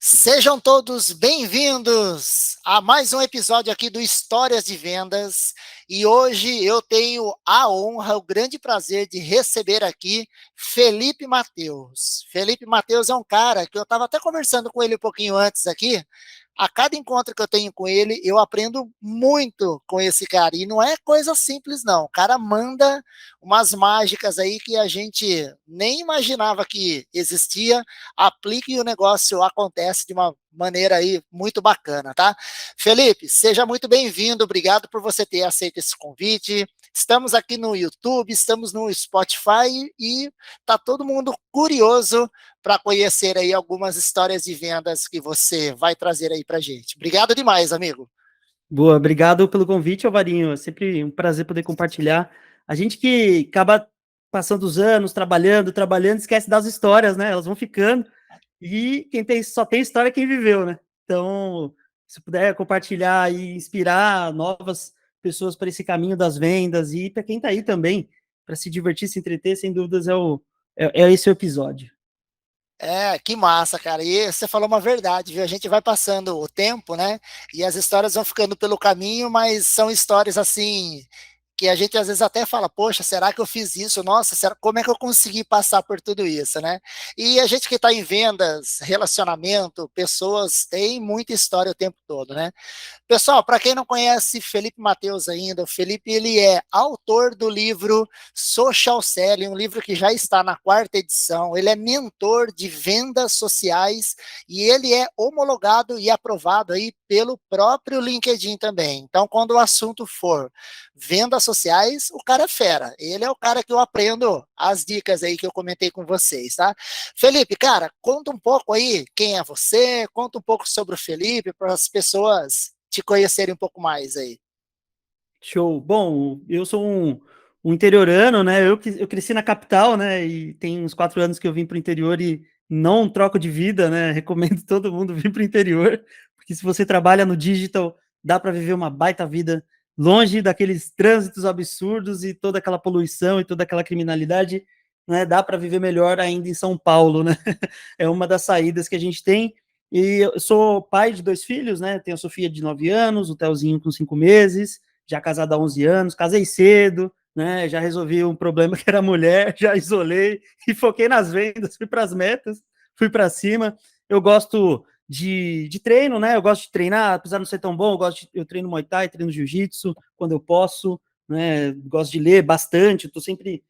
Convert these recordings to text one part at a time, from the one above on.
Sejam todos bem-vindos a mais um episódio aqui do Histórias de Vendas. E hoje eu tenho a honra, o grande prazer de receber aqui Felipe Mateus. Felipe Mateus é um cara que eu estava até conversando com ele um pouquinho antes aqui. A cada encontro que eu tenho com ele, eu aprendo muito com esse cara. E não é coisa simples, não. O cara manda umas mágicas aí que a gente nem imaginava que existia, aplica e o negócio acontece de uma maneira aí muito bacana, tá? Felipe, seja muito bem-vindo, obrigado por você ter aceito esse convite. Estamos aqui no YouTube, estamos no Spotify e tá todo mundo curioso para conhecer aí algumas histórias de vendas que você vai trazer aí pra gente. Obrigado demais, amigo. Boa, obrigado pelo convite, Alvarinho. É sempre um prazer poder compartilhar. A gente que acaba passando os anos, trabalhando, esquece das histórias, né? Elas vão ficando. E só tem história é quem viveu, né? Então, se puder compartilhar e inspirar novas pessoas para esse caminho das vendas e para quem está aí também, para se divertir, se entreter, sem dúvidas é esse o episódio. Que massa, cara. E você falou uma verdade, viu? A gente vai passando o tempo, né? E as histórias vão ficando pelo caminho, mas são histórias assim que a gente às vezes até fala, poxa, será que eu fiz isso? Nossa, como é que eu consegui passar por tudo isso, né? E a gente que está em vendas, relacionamento, pessoas, tem muita história o tempo todo, né? Pessoal, para quem não conhece Felipe Mateus ainda, o Felipe ele é autor do livro Social Selling, um livro que já está na 4ª edição. Ele é mentor de vendas sociais e ele é homologado e aprovado aí pelo próprio LinkedIn também. Então, quando o assunto for vendas sociais, o cara é fera. Ele é o cara que eu aprendo as dicas aí que eu comentei com vocês, tá? Felipe, cara, conta um pouco aí quem é você, conta um pouco sobre o Felipe para as pessoas te conhecerem um pouco mais aí. Show. Bom, eu sou um interiorano, né? Eu cresci na capital, né? E tem uns 4 anos que eu vim para o interior e não troco de vida, né? Recomendo todo mundo vir para o interior, porque se você trabalha no digital, dá para viver uma baita vida longe daqueles trânsitos absurdos e toda aquela poluição e toda aquela criminalidade, né? Dá para viver melhor ainda em São Paulo, né? É uma das saídas que a gente tem. E eu sou pai de 2 filhos, né? Tenho a Sofia de 9 anos, o Telzinho com 5 meses, já casado há 11 anos, casei cedo, né? Já resolvi um problema que era mulher, já isolei e foquei nas vendas, fui para as metas, fui para cima. Eu gosto de treino, né? Eu gosto de treinar, apesar de não ser tão bom, eu treino Muay Thai, treino Jiu-Jitsu quando eu posso, né? Gosto de ler bastante, estou sempre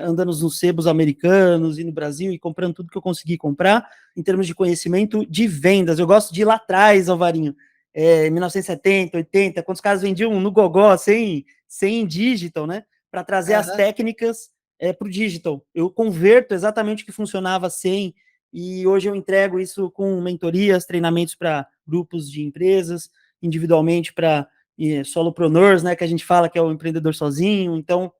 andando nos sebos americanos e no Brasil e comprando tudo que eu consegui comprar em termos de conhecimento de vendas. Eu gosto de ir lá atrás, Alvarinho, 1970, 80, quando os caras vendiam no gogó, sem digital, né? Para trazer as Aham. técnicas para o digital. Eu converto exatamente o que funcionava sem, e hoje eu entrego isso com mentorias, treinamentos para grupos de empresas, individualmente para solopreneurs, né? Que a gente fala que é o empreendedor sozinho. Então,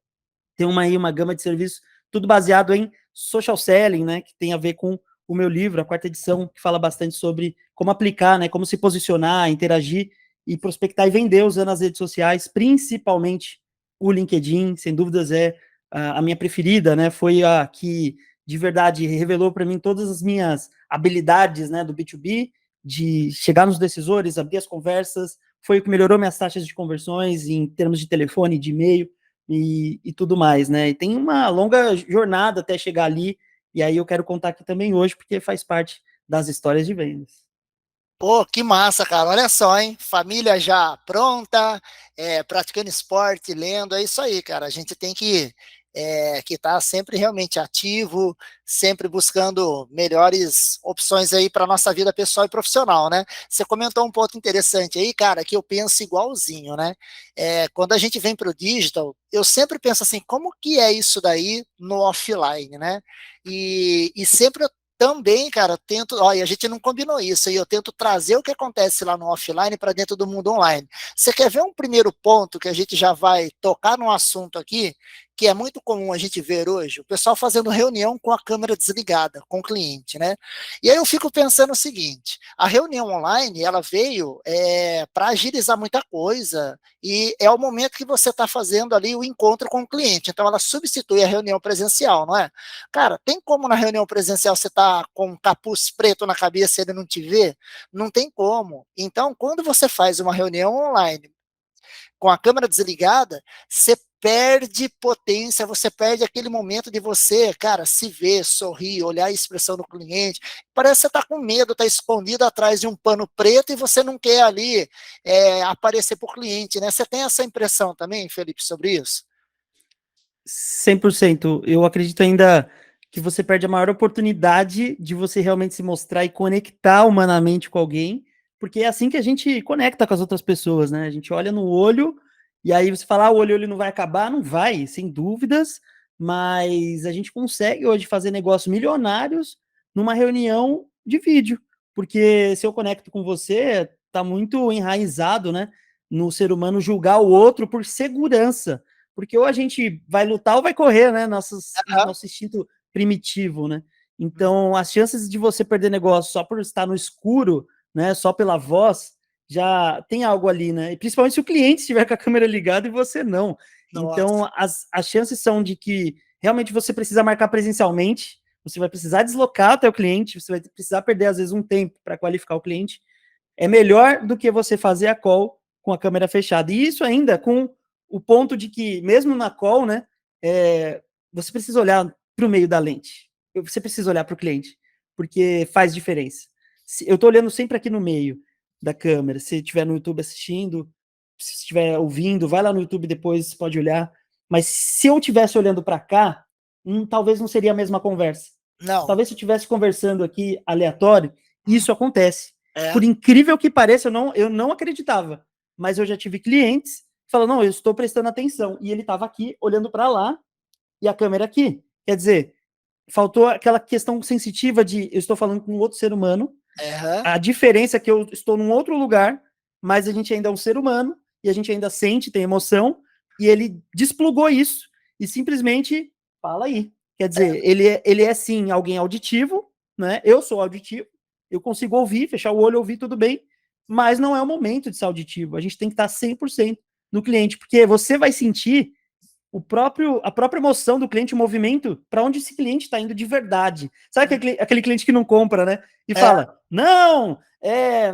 tem uma gama de serviços, tudo baseado em social selling, né? Que tem a ver com o meu livro, a 4ª edição, que fala bastante sobre como aplicar, né? Como se posicionar, interagir e prospectar e vender usando as redes sociais, principalmente o LinkedIn, sem dúvidas é a minha preferida, né? Foi a que de verdade revelou para mim todas as minhas habilidades, né, do B2B, de chegar nos decisores, abrir as conversas, foi o que melhorou minhas taxas de conversões em termos de telefone, de e-mail e tudo mais, né? E tem uma longa jornada até chegar ali, e aí eu quero contar aqui também hoje, porque faz parte das histórias de vendas. Pô, que massa, cara. Olha só, hein? Família já pronta, praticando esporte, lendo, é isso aí, cara. A gente tem que estar sempre realmente ativo, sempre buscando melhores opções aí para nossa vida pessoal e profissional, né? Você comentou um ponto interessante aí, cara, que eu penso igualzinho, né? Quando a gente vem para o digital, eu sempre penso assim, como que é isso daí no offline, né? E sempre eu também, cara, tento, ó, e a gente não combinou isso, e eu tento trazer o que acontece lá no offline para dentro do mundo online. Você quer ver um primeiro ponto que a gente já vai tocar num assunto aqui, que é muito comum a gente ver hoje, o pessoal fazendo reunião com a câmera desligada, com o cliente, né? E aí eu fico pensando o seguinte, a reunião online, ela veio para agilizar muita coisa, e é o momento que você está fazendo ali o encontro com o cliente, então ela substitui a reunião presencial, não é? Cara, tem como na reunião presencial você tá com um capuz preto na cabeça e ele não te vê? Não tem como. Então, quando você faz uma reunião online com a câmera desligada, você perde potência, você perde aquele momento de você, cara, se ver, sorrir, olhar a expressão do cliente. Parece que você está com medo, está escondido atrás de um pano preto e você não quer ali aparecer para o cliente, né? Você tem essa impressão também, Felipe, sobre isso? 100%. Eu acredito ainda que você perde a maior oportunidade de você realmente se mostrar e conectar humanamente com alguém, porque é assim que a gente conecta com as outras pessoas, né? A gente olha no olho e aí você fala, ah, o olho não vai acabar, não vai, sem dúvidas, mas a gente consegue hoje fazer negócios milionários numa reunião de vídeo, porque se eu conecto com você, tá muito enraizado, né, no ser humano julgar o outro por segurança. Porque ou a gente vai lutar ou vai correr, né? Nosso instinto primitivo, né? Então, as chances de você perder negócio só por estar no escuro, né? Só pela voz, já tem algo ali, né? E principalmente se o cliente estiver com a câmera ligada e você não. Nossa. Então, as chances são de que realmente você precisa marcar presencialmente, você vai precisar deslocar até o cliente, você vai precisar perder, às vezes, um tempo para qualificar o cliente. É melhor do que você fazer a call com a câmera fechada. E isso ainda com o ponto de que, mesmo na call, né, você precisa olhar para o meio da lente. Você precisa olhar para o cliente, porque faz diferença. Eu estou olhando sempre aqui no meio da câmera. Se estiver no YouTube assistindo, se estiver ouvindo, vai lá no YouTube depois, pode olhar. Mas se eu estivesse olhando para cá, talvez não seria a mesma conversa. Não. Talvez se eu estivesse conversando aqui aleatório, isso acontece. É. Por incrível que pareça, eu não acreditava. Mas eu já tive clientes falando, não, eu estou prestando atenção. E ele estava aqui, olhando para lá, e a câmera aqui. Quer dizer, faltou aquela questão sensitiva de eu estou falando com outro ser humano. É. A diferença é que eu estou num outro lugar, mas a gente ainda é um ser humano, e a gente ainda sente, tem emoção, e ele desplugou isso e simplesmente fala aí. Quer dizer, ele é sim alguém auditivo, né? Eu sou auditivo, eu consigo ouvir, fechar o olho, ouvir tudo bem, mas não é o momento de ser auditivo. A gente tem que estar 100% no cliente, porque você vai sentir a própria emoção do cliente, o movimento, para onde esse cliente está indo de verdade. Sabe aquele cliente que não compra, né? E É. fala: não,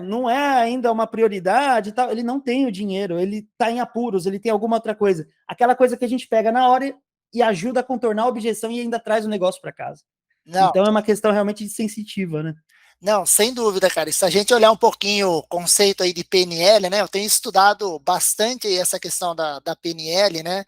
não é ainda uma prioridade, tal. Ele não tem o dinheiro, ele está em apuros, ele tem alguma outra coisa. Aquela coisa que a gente pega na hora e ajuda a contornar a objeção e ainda traz o negócio para casa. Não. Então é uma questão realmente sensitiva, né? Não, sem dúvida, cara. E se a gente olhar um pouquinho o conceito aí de PNL, né? Eu tenho estudado bastante aí essa questão da PNL, né?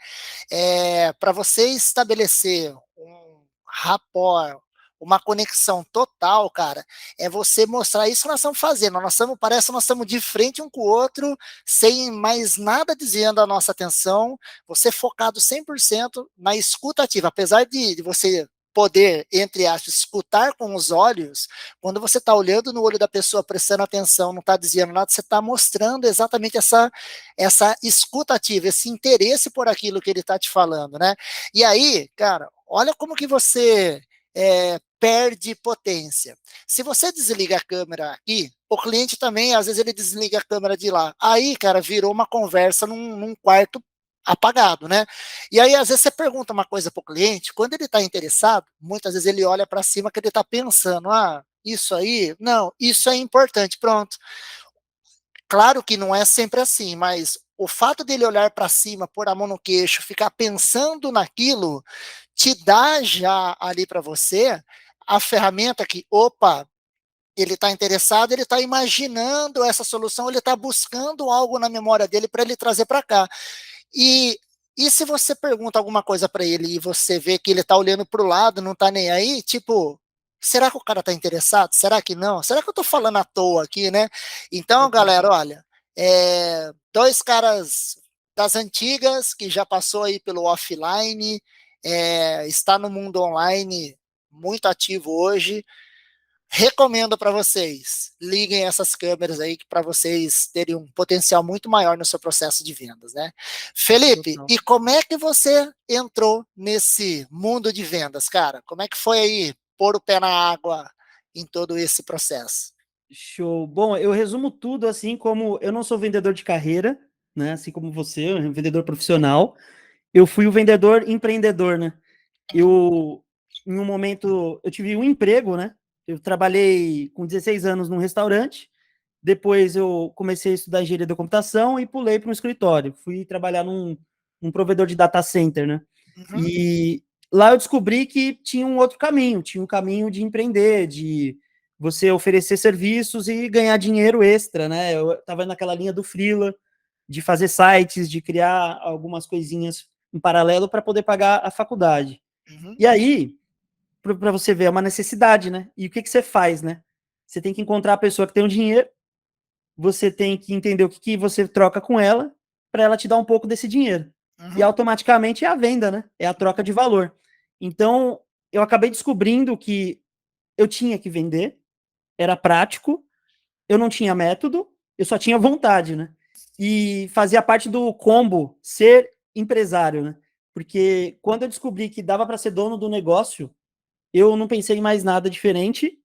Para você estabelecer um rapport, uma conexão total, cara, é você mostrar isso que nós estamos fazendo. Parece que nós estamos de frente um com o outro, sem mais nada dizendo a nossa atenção, você focado 100% na escuta ativa, apesar de você poder, entre aspas, escutar com os olhos, quando você está olhando no olho da pessoa, prestando atenção, não está dizendo nada, você está mostrando exatamente essa escuta ativa, esse interesse por aquilo que ele está te falando, né? E aí, cara, olha como que você perde potência. Se você desliga a câmera aqui, o cliente também, às vezes ele desliga a câmera de lá. Aí, cara, virou uma conversa num quarto apagado, né? E aí, às vezes, você pergunta uma coisa para o cliente, quando ele está interessado, muitas vezes ele olha para cima que ele está pensando, isso aí, não, isso é importante, pronto. Claro que não é sempre assim, mas o fato dele olhar para cima, pôr a mão no queixo, ficar pensando naquilo, te dá já ali para você a ferramenta que, opa, ele está interessado, ele está imaginando essa solução, ele está buscando algo na memória dele para ele trazer para cá. E, e se você pergunta alguma coisa para ele e você vê que ele está olhando para o lado, não está nem aí, tipo, será que o cara está interessado? Será que não? Será que eu estou falando à toa aqui, né? Então, galera, olha, dois caras das antigas que já passou aí pelo offline, está no mundo online muito ativo hoje. recomendo para vocês, liguem essas câmeras aí para vocês terem um potencial muito maior no seu processo de vendas, né? Felipe, Total. e como é que você entrou nesse mundo de vendas, cara? Como é que foi aí pôr o pé na água em todo esse processo? Show. Bom, eu resumo tudo assim como eu não sou vendedor de carreira, né? Assim como você, um vendedor profissional. Eu fui o vendedor empreendedor, né? Uhum, Eu, em um momento, eu tive um emprego, né? Eu trabalhei com 16 anos num restaurante, depois eu comecei a estudar engenharia da computação e pulei para um escritório. Fui trabalhar num provedor de data center, né? uhum, E lá eu descobri que tinha um outro caminho, tinha um caminho de empreender, de você oferecer serviços e ganhar dinheiro extra, né? Eu estava naquela linha do freela, de fazer sites, de criar algumas coisinhas em paralelo para poder pagar a faculdade. uhum, E aí, para você ver, é uma necessidade, né? E o que, que você faz, né? Você tem que encontrar a pessoa que tem o dinheiro, você tem que entender o que, que você troca com ela, para ela te dar um pouco desse dinheiro. E uhum, automaticamente é a venda, né? É a troca de valor. Então, eu acabei descobrindo que eu tinha que vender, era prático, eu não tinha método, eu só tinha vontade, né? E fazia parte do combo ser empresário, né? Porque quando eu descobri que dava para ser dono do negócio, eu não pensei em mais nada diferente.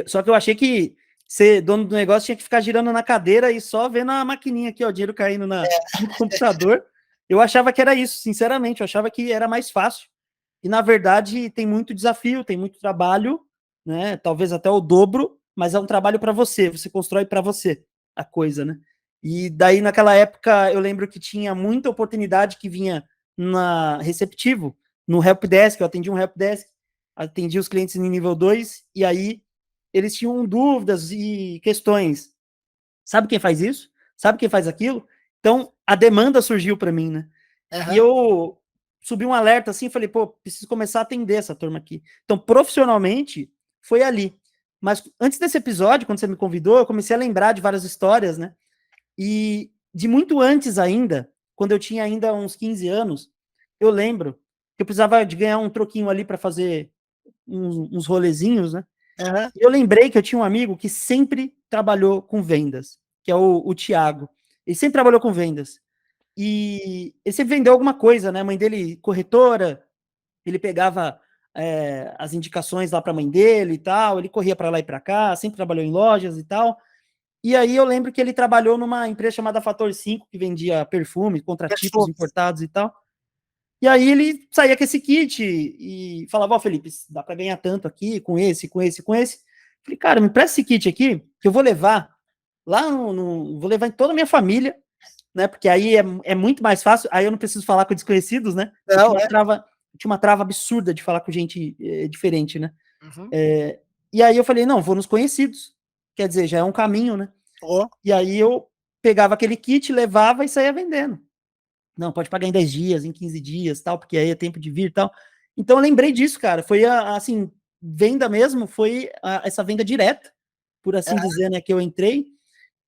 Só que eu achei que ser dono do negócio tinha que ficar girando na cadeira e só vendo a maquininha aqui, ó, o dinheiro caindo no computador. Eu achava que era isso, sinceramente, eu achava que era mais fácil. E na verdade tem muito desafio, tem muito trabalho, né? Talvez até o dobro, mas é um trabalho para você, você constrói para você a coisa, né? E daí naquela época eu lembro que tinha muita oportunidade que vinha na receptivo, no helpdesk, eu atendi um helpdesk, atendi os clientes em nível 2 e aí eles tinham dúvidas e questões. Sabe quem faz isso? Sabe quem faz aquilo? Então a demanda surgiu para mim, né? E uhum, eu subi um alerta assim, falei, pô, preciso começar a atender essa turma aqui. Então, profissionalmente, foi ali. Mas antes desse episódio, quando você me convidou, eu comecei a lembrar de várias histórias, né? E de muito antes ainda, quando eu tinha ainda uns 15 anos, eu lembro que eu precisava de ganhar um troquinho ali para fazer uns rolezinhos, né? uhum, E eu lembrei que eu tinha um amigo que sempre trabalhou com vendas, que é o Tiago. Ele sempre trabalhou com vendas. E ele sempre vendeu alguma coisa, né? A mãe dele, corretora, ele pegava as indicações lá para a mãe dele e tal, ele corria para lá e para cá, sempre trabalhou em lojas e tal. E aí eu lembro que ele trabalhou numa empresa chamada Fator 5, que vendia perfume, contratipos perfumes. importados e tal. E aí ele saía com esse kit e falava, ó, oh, Felipe, dá para ganhar tanto aqui, com esse, com esse, com esse. Falei, cara, me presta esse kit aqui, que eu vou levar lá vou levar em toda a minha família, né? Porque aí é muito mais fácil. Aí eu não preciso falar com desconhecidos, né? Não, é? Eu tinha uma trava absurda de falar com gente diferente, né? Uhum. E aí eu falei, não, vou nos conhecidos. Quer dizer, já é um caminho, né? Oh, E aí eu pegava aquele kit, levava e saía vendendo. Não, pode pagar em 10 dias, em 15 dias, tal, porque aí é tempo de vir e tal. Então eu lembrei disso, cara. Foi assim, venda mesmo, foi essa venda direta, por assim é, dizer, né, que eu entrei.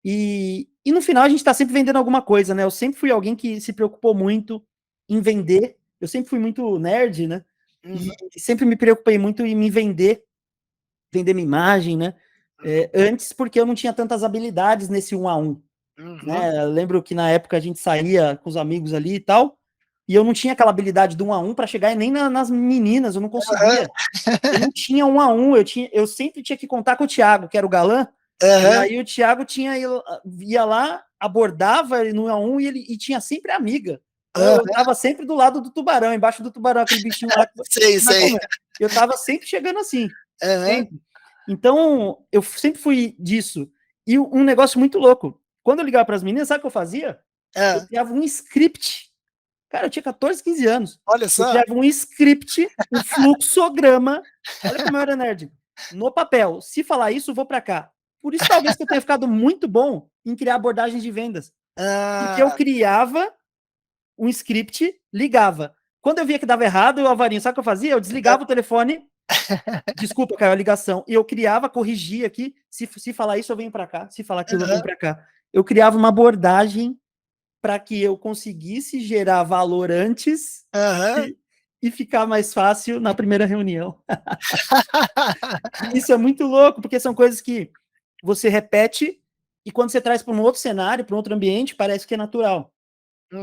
E no final a gente está sempre vendendo alguma coisa, né? Eu sempre fui alguém que se preocupou muito em vender. Eu sempre fui muito nerd, né? E uhum, sempre me preocupei muito em me vender, vender minha imagem, né? uhum, Antes, porque eu não tinha tantas habilidades nesse um a um, uhum, né? Eu lembro que na época a gente saía com os amigos ali e tal, e eu não tinha aquela habilidade do um a um para chegar nem nas meninas, eu não aham, conseguia. Eu não tinha um a um, eu sempre tinha que contar com o Thiago, que era o galã, e aham, aí o Thiago ia lá, abordava no a um e tinha sempre amiga. Então eu aham, tava sempre do lado do tubarão, embaixo do tubarão, aquele bichinho lá que sei, vai sei. comer. Eu tava sempre chegando assim, Aham, sempre. Então eu sempre fui disso. E um negócio muito louco. Quando eu ligava para as meninas, sabe o que eu fazia? Eu ah, criava um script. Cara, eu tinha 14, 15 anos. olha Eu só. criava um script, um fluxograma. Olha como eu era nerd. No papel. Se falar isso, eu vou para cá. Por isso, talvez que eu tenha ficado muito bom em criar abordagens de vendas. Porque eu Ah, criava um script, ligava. Quando eu via que dava errado, eu, Alvarinho, sabe o que eu fazia? Eu desligava o telefone, desculpa, caiu a ligação, e eu criava, corrigia aqui. Se falar isso, eu venho para cá. Se falar aquilo, eu venho aham, para cá. Eu criava uma abordagem para que eu conseguisse gerar valor antes aham, e, e ficar mais fácil na primeira reunião. Isso é muito louco, porque são coisas que você repete e quando você traz para um outro cenário, para um outro ambiente, parece que é natural.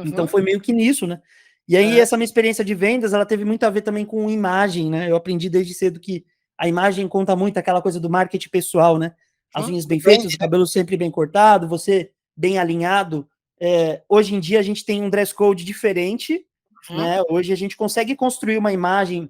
Então Uhum, foi meio que nisso, né? E aí aham, essa minha experiência de vendas, ela teve muito a ver também com imagem, né? Eu aprendi desde cedo que a imagem conta muito, aquela coisa do marketing pessoal, né? As unhas do bem brand, feitas, o né? cabelo sempre bem cortado, você bem alinhado. Hoje em dia a gente tem um dress code diferente, Uhum, né? Hoje a gente consegue construir uma imagem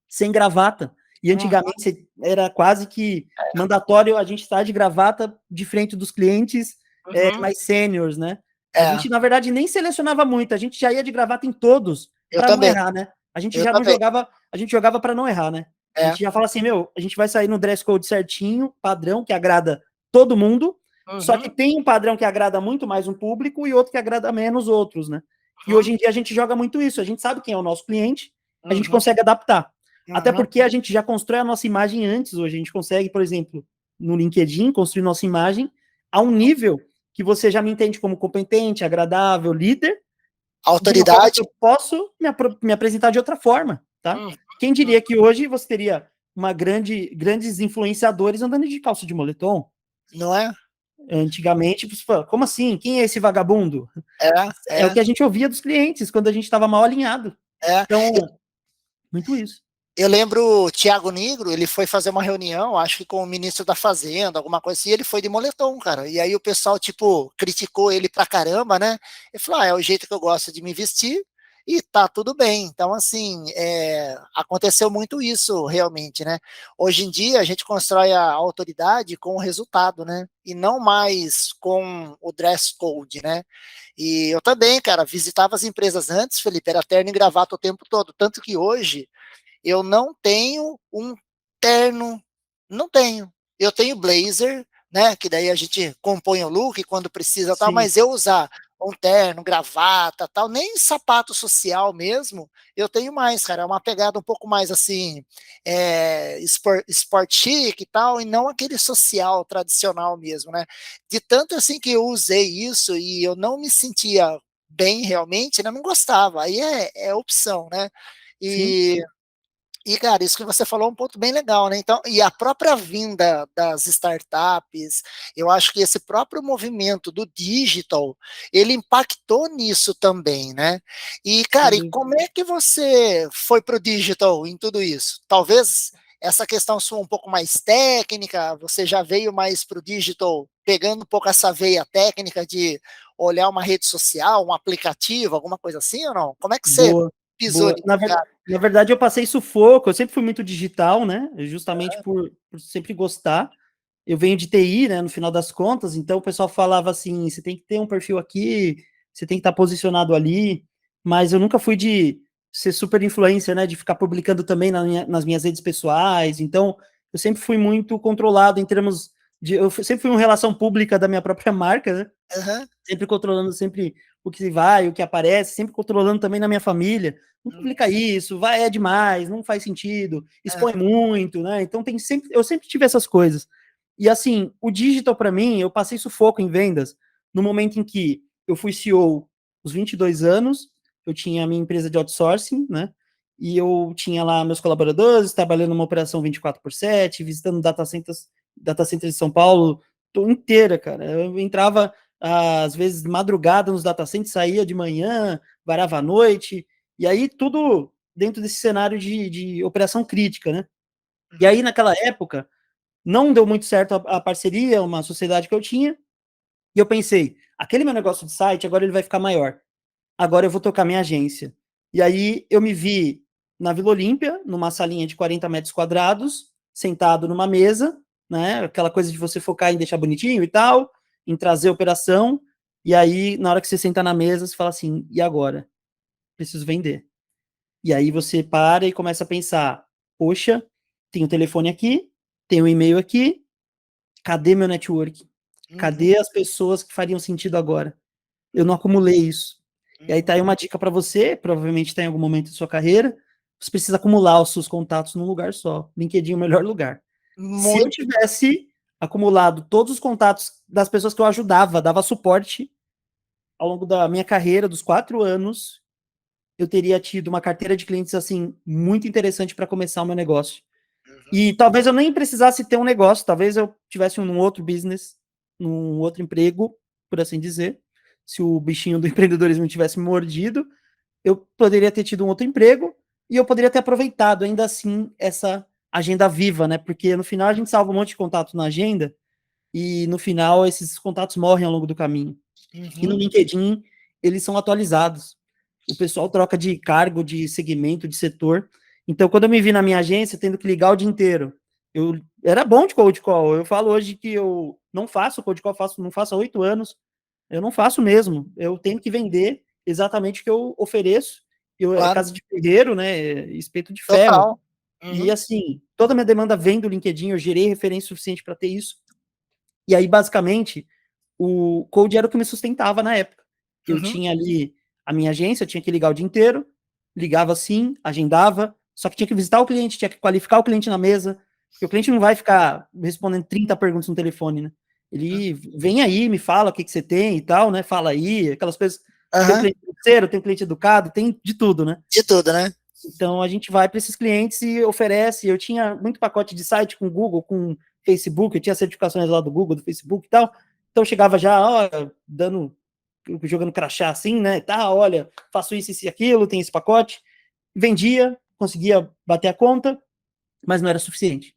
sem gravata. E uhum, antigamente era quase que mandatório a gente estar de gravata de frente dos clientes uhum. mais sêniores, né? A É, gente, na verdade, nem selecionava muito, a gente já ia de gravata em todos eu para não também, errar, né? A gente eu já não também. jogava, a gente jogava para não errar, né? A É, gente já fala assim, meu, a gente vai sair no dress code certinho, padrão, que agrada todo mundo, só que uhum, tem um padrão que agrada muito mais um público e outro que agrada menos outros, né? E uhum, hoje em dia a gente joga muito isso, a gente sabe quem é o nosso cliente, a gente uhum, consegue adaptar. Até uhum. porque a gente já constrói a nossa imagem antes hoje. A gente consegue, por exemplo, no LinkedIn, construir nossa imagem a um nível que você já me entende como competente, agradável, líder, de uma forma que Autoridade. eu posso me apresentar de outra forma, tá? Uhum, Quem uhum. diria que hoje você teria grandes influenciadores andando de calça de moletom? Não é? Antigamente, você fala, como assim? Quem é esse vagabundo? É, É o é, que a gente ouvia dos clientes quando a gente estava mal alinhado. é. Então, muito isso. Eu lembro o Thiago Nigro, ele foi fazer uma reunião, acho que com o ministro da Fazenda, alguma coisa assim, e ele foi de moletom, cara. E aí o pessoal, tipo, criticou ele pra caramba, né? Ele falou: ah, é o jeito que eu gosto de me vestir e tá tudo bem. Então, assim, aconteceu muito isso realmente, né? Hoje em dia a gente constrói a autoridade com o resultado, né? E não mais com o dress code, né? E eu também, cara, visitava as empresas antes, Felipe, era terno e gravata o tempo todo, tanto que hoje eu não tenho um terno, não tenho. Eu tenho blazer, né? Que daí a gente compõe o look quando precisa, tal. Sim, Mas eu usar um terno, gravata, tal, nem sapato social mesmo, eu tenho mais, cara. É uma pegada um pouco mais assim, sport chic e tal, e não aquele social tradicional mesmo, né? De tanto assim que eu usei isso e eu não me sentia bem realmente, né? Não gostava. Aí é opção, né? sim, Cara, isso que você falou é um ponto bem legal, né? Então, e a própria vinda das startups, eu acho que esse próprio movimento do digital, ele impactou nisso também, né? E, cara, e sim. como é que você foi para o digital em tudo isso? Talvez essa questão sua um pouco mais técnica, você já veio mais para o digital, pegando um pouco essa veia técnica de olhar uma rede social, um aplicativo, alguma coisa assim ou não? Como é que você Boa, pisou boa. nisso, cara? Na verdade, eu passei sufoco. Eu sempre fui muito digital, né? Justamente por sempre gostar. Eu venho de TI, né? No final das contas, então o pessoal falava assim: você tem que ter um perfil aqui, você tem que estar posicionado ali. Mas eu nunca fui de ser super influencer, né? De ficar publicando também nas minhas redes pessoais. Então, eu sempre fui muito controlado em termos de. Sempre fui uma relação pública da minha própria marca, né? Aham. Sempre controlando sempre o que vai, o que aparece, sempre controlando também na minha família. Não publica isso, vai, é demais, não faz sentido, expõe Aham, muito, né? Então tem sempre, eu sempre tive essas coisas. E assim, o digital para mim, eu passei sufoco em vendas no momento em que eu fui CEO aos 22 anos, eu tinha a minha empresa de outsourcing, né? E eu tinha lá meus colaboradores, trabalhando numa operação 24/7, visitando data centers de São Paulo, inteira, cara. Eu entrava às vezes de madrugada nos data centers, saía de manhã, varava à noite, e aí tudo dentro desse cenário de operação crítica, né? E uhum, aí, naquela época, não deu muito certo a parceria, uma sociedade que eu tinha, e eu pensei, aquele meu negócio de site, agora ele vai ficar maior. Agora eu vou tocar minha agência. E aí eu me vi na Vila Olímpia, numa salinha de 40 metros quadrados, sentado numa mesa, né? Aquela coisa de você focar em deixar bonitinho e tal, em trazer operação. E aí, na hora que você senta na mesa, você fala assim: e agora? Preciso vender. E aí você para e começa a pensar: poxa, tem o telefone aqui, tem o e-mail aqui, cadê meu network? uhum, Cadê as pessoas que fariam sentido agora? Eu não acumulei isso. E aí tá uhum. aí uma dica para você, provavelmente está em algum momento da sua carreira, você precisa acumular os seus contatos num lugar só. LinkedIn é o melhor lugar. Se eu Muito. tivesse acumulado todos os contatos das pessoas que eu ajudava, dava suporte ao longo da minha carreira, dos 4 anos, eu teria tido uma carteira de clientes, assim, muito interessante para começar o meu negócio. Uhum. E talvez eu nem precisasse ter um negócio, talvez eu tivesse um outro business, num outro emprego, por assim dizer. Se o bichinho do empreendedorismo não tivesse me mordido, eu poderia ter tido um outro emprego e eu poderia ter aproveitado ainda assim essa agenda viva, né? Porque no final a gente salva um monte de contato na agenda e no final esses contatos morrem ao longo do caminho. E no Uhum. LinkedIn eles são atualizados. O pessoal troca de cargo, de segmento, de setor. Então, quando eu me vi na minha agência tendo que ligar o dia inteiro, eu era bom de cold call. Eu falo hoje que eu não faço cold call, não faço há 8 anos. Eu não faço mesmo. Eu tenho que vender exatamente o que eu ofereço. Eu é Claro, casa de ferreiro, né? Espeto de ferro. total. E Uhum. assim, toda a minha demanda vem do LinkedIn. Eu gerei referência suficiente para ter isso. E aí, basicamente, o Code era o que me sustentava na época. Eu Uhum. tinha ali a minha agência, eu tinha que ligar o dia inteiro, ligava sim, agendava, só que tinha que visitar o cliente, tinha que qualificar o cliente na mesa, porque o cliente não vai ficar respondendo 30 perguntas no telefone, né? Ele vem aí, me fala o que, que você tem e tal, né? Fala aí, aquelas coisas. Tem um Aham. cliente sincero, tem um cliente educado, tem de tudo, né? De tudo, né? Então a gente vai para esses clientes e oferece. Eu tinha muito pacote de site com Google, com Facebook, eu tinha certificações lá do Google, do Facebook e tal. Então chegava já, ó, jogando crachá assim, né? Tá, olha, faço isso e aquilo, tem esse pacote. Vendia, conseguia bater a conta, mas não era suficiente.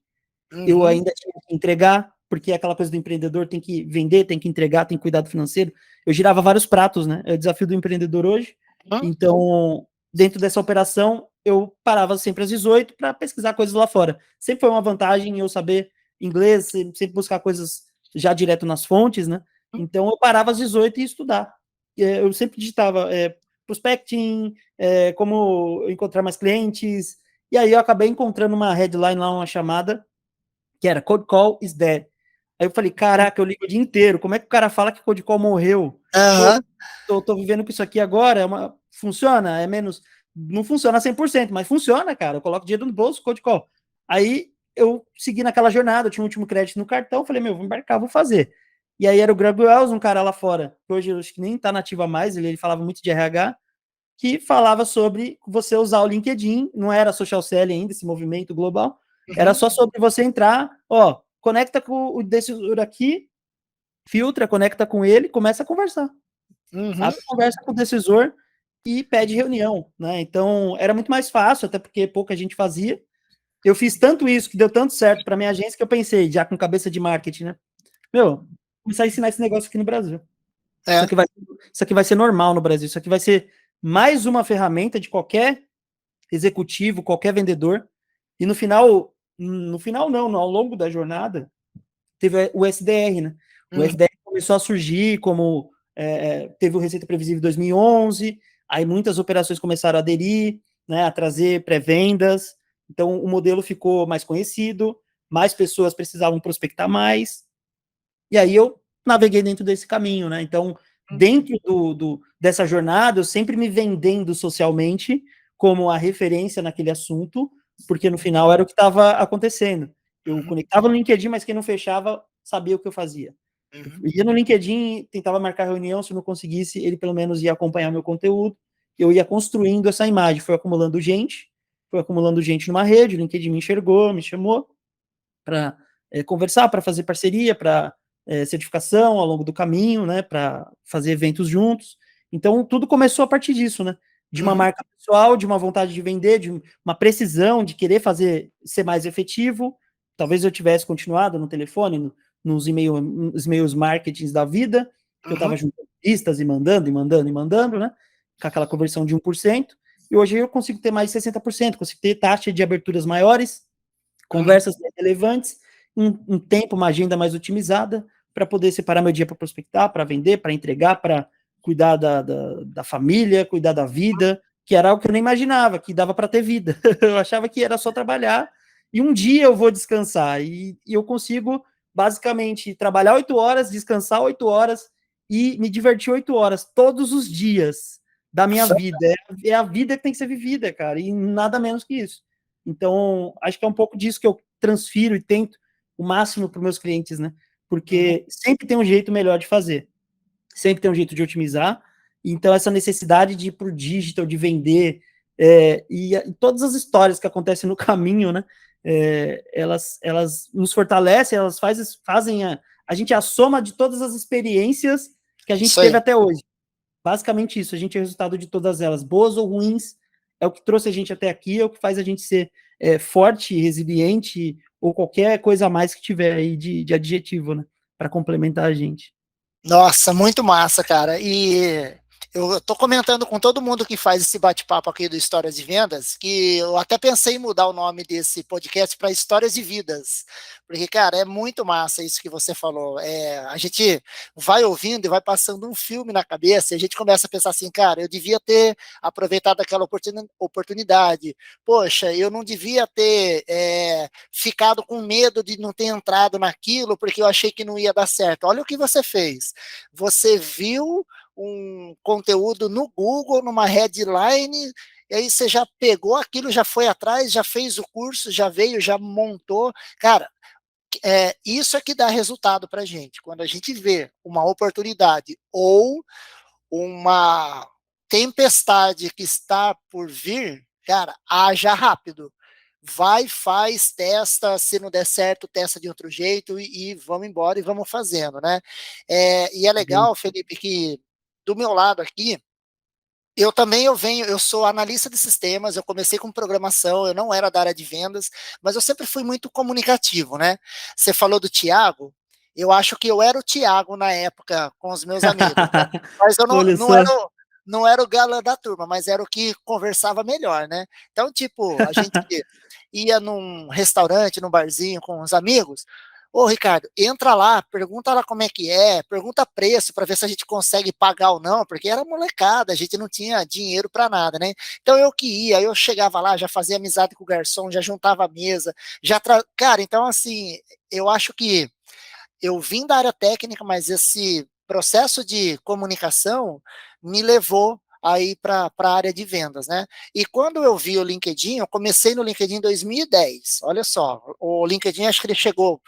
Eu Uhum. ainda tinha que entregar, porque é aquela coisa do empreendedor, tem que vender, tem que entregar, tem cuidado financeiro. Eu girava vários pratos, né? É o desafio do empreendedor hoje. Uhum. Então, dentro dessa operação, eu parava sempre às 18 para pesquisar coisas lá fora. Sempre foi uma vantagem eu saber inglês, sempre buscar coisas já direto nas fontes, né? Então, eu parava às 18 e ia estudar. Eu sempre digitava prospecting, como encontrar mais clientes, e aí eu acabei encontrando uma headline lá, uma chamada que era Cold Call is Dead. Aí eu falei, caraca, eu ligo o dia inteiro, como é que o cara fala que Cold Call morreu? Pô, Aham. tô vivendo com isso aqui agora, funciona, é menos, não funciona 100%, mas funciona, cara, eu coloco dinheiro no bolso, Cold Call. Aí eu segui naquela jornada, eu tinha um último crédito no cartão, falei, meu, vou embarcar, vou fazer. E aí era o Greg Wells, um cara lá fora, que hoje eu acho que nem tá nativa mais, ele falava muito de RH, que falava sobre você usar o LinkedIn, não era social selling ainda, esse movimento global, era Uhum. só sobre você entrar, ó, conecta com o decisor aqui, filtra, conecta com ele, começa a conversar. Uhum. Abre conversa com o decisor e pede reunião, né? Então, era muito mais fácil, até porque pouca gente fazia. Eu fiz tanto isso, que deu tanto certo para minha agência, que eu pensei, já com cabeça de marketing, né? Meu, começar a ensinar esse negócio aqui no Brasil. Isso É. aqui vai, isso aqui vai ser normal no Brasil. Isso aqui vai ser mais uma ferramenta de qualquer executivo, qualquer vendedor. E no final não, ao longo da jornada, teve o SDR, né? O Uhum. SDR começou a surgir como teve o Receita Previsível em 2011, aí muitas operações começaram a aderir, né, a trazer pré-vendas, então o modelo ficou mais conhecido, mais pessoas precisavam prospectar mais, e aí eu naveguei dentro desse caminho, né? Então, dentro dessa jornada, eu sempre me vendendo socialmente como a referência naquele assunto, porque no final era o que estava acontecendo. Eu Uhum. conectava no LinkedIn, mas quem não fechava sabia o que eu fazia. Eu Uhum. ia no LinkedIn, tentava marcar reunião, se não conseguisse, ele pelo menos ia acompanhar meu conteúdo, eu ia construindo essa imagem, foi acumulando gente numa rede, o LinkedIn me enxergou, me chamou para conversar, para fazer parceria, para certificação ao longo do caminho, né, para fazer eventos juntos. Então, tudo começou a partir disso, né? De uma Uhum. marca pessoal, de uma vontade de vender, de uma precisão, de querer ser mais efetivo. Talvez eu tivesse continuado no telefone, nos e-mails marketings da vida, que eu Uhum. estava juntando listas e mandando, e mandando, e mandando, né? Com aquela conversão de 1%. E hoje eu consigo ter mais de 60%, consigo ter taxa de aberturas maiores, Uhum. conversas relevantes, um tempo, uma agenda mais otimizada, para poder separar meu dia para prospectar, para vender, para entregar, para cuidar da família, cuidar da vida, que era algo que eu nem imaginava, que dava para ter vida. Eu achava que era só trabalhar e um dia eu vou descansar. E eu consigo, basicamente, trabalhar 8 horas, descansar 8 horas e me divertir 8 horas todos os dias da minha vida. É a vida que tem que ser vivida, cara, e nada menos que isso. Então, acho que é um pouco disso que eu transfiro e tento o máximo para os meus clientes, né? Uhum. Porque sempre tem um jeito melhor de fazer, sempre tem um jeito de otimizar, Então, essa necessidade de ir para o digital, de vender, e todas as histórias que acontecem no caminho, né? Elas nos fortalecem, elas fazem a gente é a soma de todas as experiências que a gente Isso teve aí. até hoje. Basicamente isso, a gente é o resultado de todas elas, boas ou ruins, é o que trouxe a gente até aqui, é o que faz a gente ser forte, resiliente, ou qualquer coisa a mais que tiver aí de adjetivo, né? Para complementar a gente. Nossa, muito massa, cara. E eu tô comentando com todo mundo que faz esse bate-papo aqui do Histórias de Vendas, que eu até pensei em mudar o nome desse podcast para Histórias de Vidas, porque, cara, é muito massa isso que você falou. A gente vai ouvindo e vai passando um filme na cabeça, e a gente começa a pensar assim, cara, eu devia ter aproveitado aquela oportunidade. Poxa, eu não devia ter ficado com medo de não ter entrado naquilo, porque eu achei que não ia dar certo. Olha o que você fez. Você viu um conteúdo no Google, numa headline, e aí você já pegou aquilo, já foi atrás, já fez o curso, já veio, já montou. Cara, isso é que dá resultado para a gente. Quando a gente vê uma oportunidade ou uma tempestade que está por vir, cara, haja rápido. Vai, faz, testa, se não der certo, testa de outro jeito e vamos embora e vamos fazendo, né? E é legal, Felipe, que do meu lado aqui, eu sou analista de sistemas, eu comecei com programação, eu não era da área de vendas, mas eu sempre fui muito comunicativo, né? Você falou do Tiago, eu acho que eu era o Tiago na época com os meus amigos, né? Mas eu Olha não só. era, não era o galã da turma, mas era o que conversava melhor, né? Então, tipo, a gente ia num restaurante, num barzinho com os amigos. Ô, Ricardo, entra lá, pergunta lá como é que é, pergunta preço para ver se a gente consegue pagar ou não, porque era molecada, a gente não tinha dinheiro para nada, né? Então eu que ia, eu chegava lá, já fazia amizade com o garçom, já juntava a mesa, cara, então assim, eu acho que eu vim da área técnica, mas esse processo de comunicação me levou aí para a área de vendas, né? E quando eu vi o LinkedIn, eu comecei no LinkedIn em 2010. Olha só, o LinkedIn acho que ele chegou,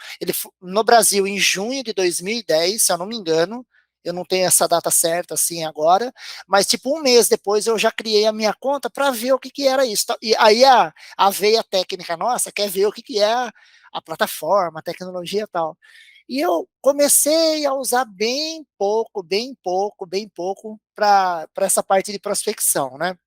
no Brasil em junho de 2010, se eu não me engano. Eu não tenho essa data certa assim agora, mas tipo um mês depois eu já criei a minha conta para ver o que que era isso. E aí a veia técnica nossa quer ver o que que é a plataforma, a tecnologia e tal. E eu comecei a usar bem pouco, bem pouco, bem pouco para essa parte de prospecção, né?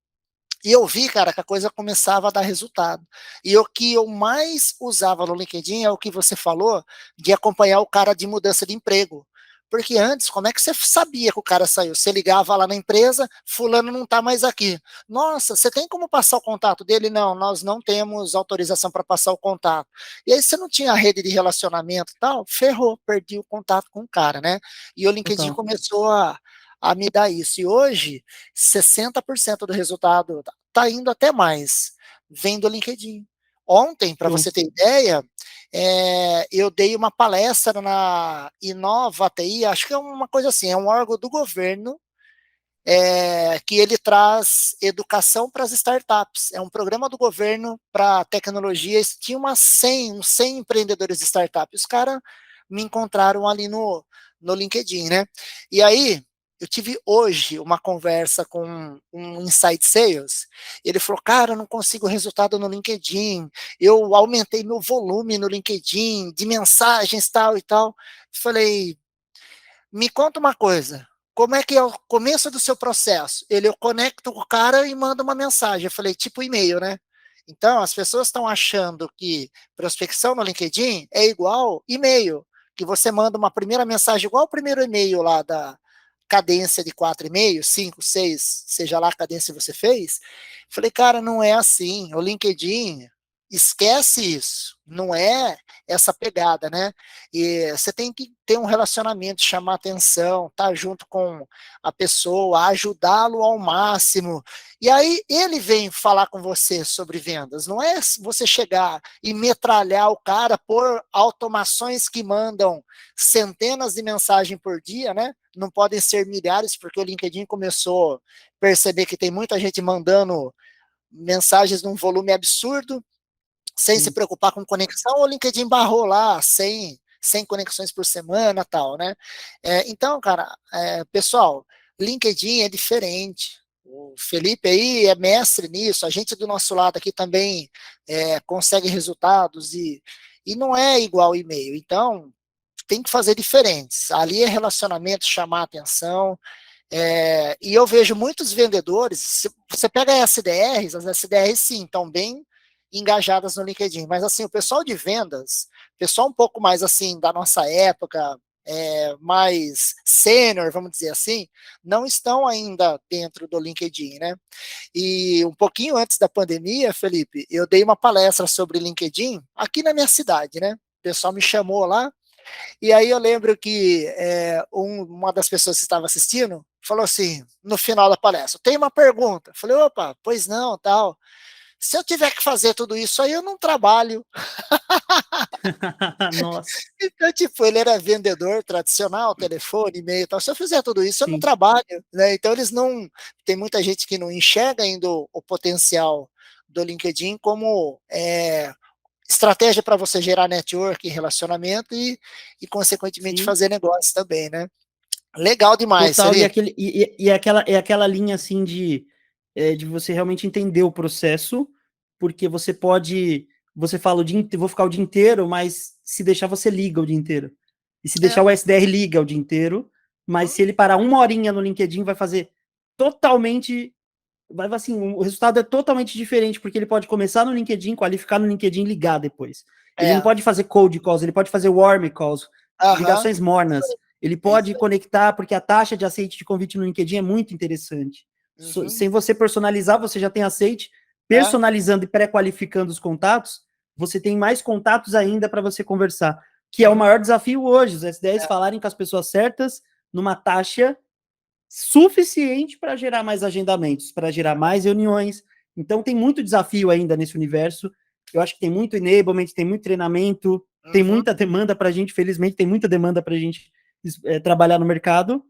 E eu vi, cara, que a coisa começava a dar resultado. E o que eu mais usava no LinkedIn é o que você falou, de acompanhar o cara de mudança de emprego. Porque antes, como é que você sabia que o cara saiu? Você ligava lá na empresa, fulano não está mais aqui. Nossa, você tem como passar o contato dele? Não, nós não temos autorização para passar o contato. E aí você não tinha rede de relacionamento e tal, ferrou, perdi o contato com o cara, né? E o LinkedIn Total. começou a me dar isso. E hoje, 60% do resultado está indo até mais, vem do LinkedIn. Ontem, para Show. você ter ideia, eu dei uma palestra na Inova TI, acho que é uma coisa assim, é um órgão do governo que ele traz educação para as startups. É um programa do governo para tecnologia. Tinha uns 100 empreendedores de startup. Os caras me encontraram ali no LinkedIn, né? E aí, eu tive hoje uma conversa com um Inside Sales. Ele falou, cara, eu não consigo resultado no LinkedIn. Eu aumentei meu volume no LinkedIn, de mensagens, tal e tal. Falei, me conta uma coisa. Como é que é o começo do seu processo? Eu conecto com o cara e mando uma mensagem. Eu falei, tipo e-mail, né? Então, as pessoas estão achando que prospecção no LinkedIn é igual e-mail, que você manda uma primeira mensagem igual o primeiro e-mail lá da cadência de 4 e-mails, 5, 6, seja lá a cadência que você fez. Falei, cara, não é assim. O LinkedIn, esquece isso. Não é essa pegada, né? E você tem que ter um relacionamento, chamar atenção, estar junto com a pessoa, ajudá-lo ao máximo. E aí ele vem falar com você sobre vendas. Não é você chegar e metralhar o cara por automações que mandam centenas de mensagens por dia, né? Não podem ser milhares, porque o LinkedIn começou a perceber que tem muita gente mandando mensagens num volume absurdo, sem se Sim. preocupar com conexão, o LinkedIn barrou lá 100 conexões por semana, tal, né? Então, cara, pessoal, LinkedIn é diferente. O Felipe aí é mestre nisso, a gente do nosso lado aqui também consegue resultados e não é igual e-mail. Então, tem que fazer diferentes. Ali é relacionamento, chamar atenção, e eu vejo muitos vendedores, se você pega as SDRs sim, estão bem engajadas no LinkedIn, mas assim, o pessoal de vendas, pessoal um pouco mais assim, da nossa época, mais sênior, vamos dizer assim, não estão ainda dentro do LinkedIn, né? E um pouquinho antes da pandemia, Felipe, eu dei uma palestra sobre LinkedIn aqui na minha cidade, né? O pessoal me chamou lá, e aí eu lembro que uma das pessoas que estava assistindo falou assim, no final da palestra, tem uma pergunta. Eu falei, opa, pois não, tal. Se eu tiver que fazer tudo isso aí, eu não trabalho. Nossa, Então, tipo, ele era vendedor tradicional, telefone, e-mail e tal. Se eu fizer tudo isso, eu não sim, trabalho, né? Então, eles não. Tem muita gente que não enxerga ainda o potencial do LinkedIn como estratégia para você gerar network, relacionamento consequentemente, sim. fazer negócio também, né? Legal demais, Total, Felipe. é aquela linha assim de você realmente entender o processo, porque você pode, você fala o dia inteiro, vou ficar o dia inteiro, mas se deixar você liga o dia inteiro. E se É. deixar o SDR liga o dia inteiro, mas se ele parar uma horinha no LinkedIn, vai fazer totalmente, vai assim, o resultado é totalmente diferente, porque ele pode começar no LinkedIn, qualificar no LinkedIn e ligar depois. Ele não É. pode fazer cold calls, ele pode fazer warm calls, Aham. ligações mornas. Ele É isso pode aí. conectar, porque a taxa de aceite de convite no LinkedIn é muito interessante. Uhum. Sem você personalizar, você já tem aceite. É. Personalizando e pré-qualificando os contatos, você tem mais contatos ainda para você conversar, que é o Uhum. maior desafio hoje, os S10 É. falarem com as pessoas certas numa taxa suficiente para gerar mais agendamentos, para gerar mais reuniões. Então tem muito desafio ainda nesse universo. Eu acho que tem muito enablement, tem muito treinamento, tem Uhum. muita demanda para a gente, felizmente tem muita demanda para a gente trabalhar no mercado,